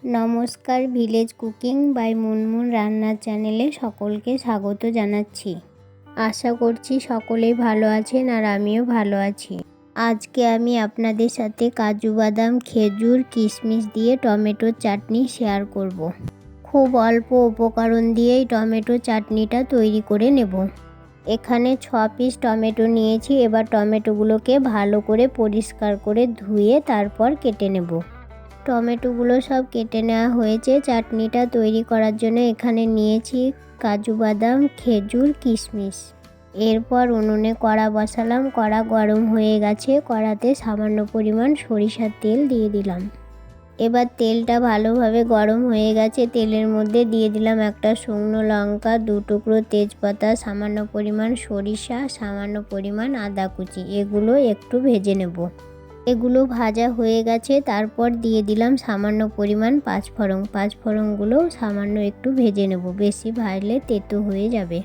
নমস্কার, village cooking by Munmun রান্নার চ্যানেলে সকলকে স্বাগত জানাচ্ছি। আশা করছি সকলেই ভালো আছেন আর আমিও ভালো আছি। আজকে আমি আপনাদের সাথে কাজু বাদাম, খেজুর, কিশমিশ দিয়ে টমেটোর চাটনি শেয়ার করব। খুব অল্প উপকরণ দিয়েই টমেটো চাটনিটা তৈরি করে নেব। এখানে 6 পিস টমেটো নিয়েছি। এবার টমেটোগুলোকে ভালো করে পরিষ্কার করে ধুয়ে তারপর কেটে নেব। টমেটোগুলো সব কেটে নেওয়া হয়েছে। চাটনিটা তৈরি করার জন্য এখানে নিয়েছি কাজু বাদাম, খেজুর, কিশমিশ। এরপর উনুনে কড়া বসালাম। কড়া গরম হয়ে গেছে। কড়াতে সামান্য পরিমাণ সরিষার তেল দিয়ে দিলাম। এবার তেলটা ভালোভাবে গরম হয়ে গেছে। তেলের মধ্যে দিয়ে দিলাম একটা শুকনো লঙ্কা, 2 টুকরো তেজপাতা, সামান্য পরিমাণ সরিষা, সামান্য পরিমাণ আদা কুচি। এগুলো একটু ভেজে নেব। এগুলো ভাজা হয়ে গেছে। তারপর দিয়ে দিলাম সামান্য পরিমাণ পাঁচফোড়নগুলো সামান্য একটু ভেজে নেব, বেশি ভাজলে তেতো হয়ে যাবে।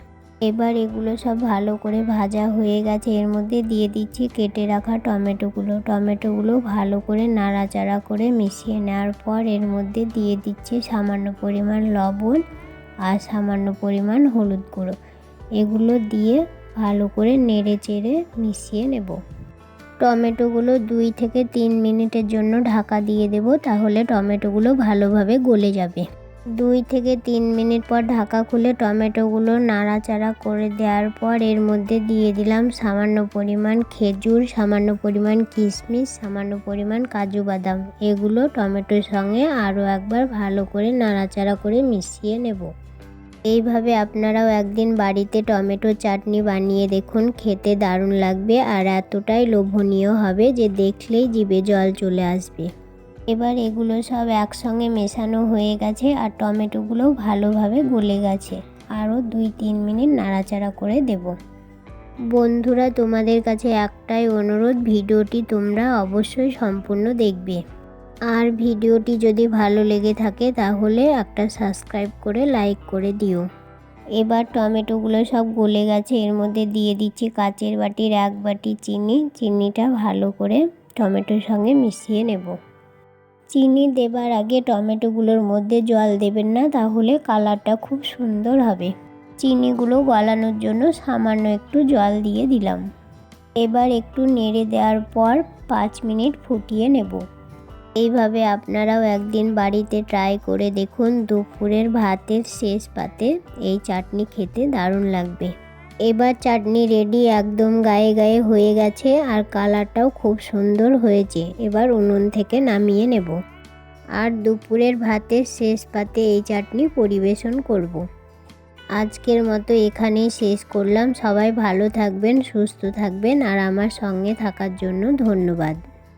এবার এগুলো সব ভালো করে ভাজা হয়ে গেছে। এর মধ্যে দিয়ে দিচ্ছি কেটে রাখা টমেটোগুলো ভালো করে নাড়াচাড়া করে মিশিয়ে নেওয়ার পর এর মধ্যে দিয়ে দিচ্ছি সামান্য পরিমাণ লবণ আর সামান্য পরিমাণ হলুদ গুঁড়ো। এগুলো দিয়ে ভালো করে নেড়ে চেড়ে মিশিয়ে নেব। টমেটোগুলো 2 থেকে 3 মিনিটের জন্য ঢাকা দিয়ে দেব, তাহলে টমেটোগুলো ভালোভাবে গলে যাবে। 2 থেকে 3 মিনিট পর ঢাকা খুলে টমেটোগুলো নাড়াচাড়া করে দেওয়ার পর এর মধ্যে দিয়ে দিলাম সামান্য পরিমাণ খেজুর, সামান্য পরিমাণ কিশমিশ, সামান্য পরিমাণ কাজু বাদাম। এগুলো টমেটোর সঙ্গে আরও একবার ভালো করে নাড়াচাড়া করে মিশিয়ে নেব। এইভাবে আপনারাও একদিন বাড়িতে টমেটো চাটনি বানিয়ে দেখুন, খেতে দারুণ লাগবে আর এতটাই লোভনীয় হবে যে দেখলেই জিভে জল চলে আসবে। এবার এগুলো সব একসঙ্গে মেশানো হয়ে গেছে আর টমেটোগুলোও ভালোভাবে গলে গেছে। আরও 2-3 মিনিট নাড়াচাড়া করে দেব। বন্ধুরা, তোমাদের কাছে একটাই অনুরোধ, ভিডিওটি তোমরা অবশ্যই সম্পূর্ণ দেখবে। আর ভিডিওটি যদি ভালো লেগে থাকে তাহলে একটা সাবস্ক্রাইব করে লাইক করে দিও। এবার টমেটোগুলো সব গলে গেছে। এর মধ্যে দিয়ে দিচ্ছি কাচের বাটির 1 বাটি চিনিটা ভালো করে টমেটোর সঙ্গে মিশিয়ে নেব। চিনি দেবার আগে টমেটোগুলোর মধ্যে জল দেবেন না, তাহলে কালারটা খুব সুন্দর হবে। চিনিগুলো গলানোর জন্য সামান্য একটু জল দিয়ে দিলাম। এবার একটু নেড়ে দেওয়ার পর 5 মিনিট ফুটিয়ে নেব। এইভাবে আপনারাও একদিন বাড়িতে ট্রাই করে দেখুন। দুপুরের ভাতের শেষ পাতে এই চাটনি খেতে দারুণ লাগবে। এবার চাটনি রেডি, একদম গায়ে গায়ে হয়ে গেছে আর কালারটাও খুব সুন্দর হয়েছে। এবার উনুন থেকে নামিয়ে নেব আর দুপুরের ভাতের শেষ পাতে এই চাটনি পরিবেশন করব। আজকের মতো এখানেই শেষ করলাম। সবাই ভালো থাকবেন, সুস্থ থাকবেন আর আমার সঙ্গে থাকার জন্য ধন্যবাদ।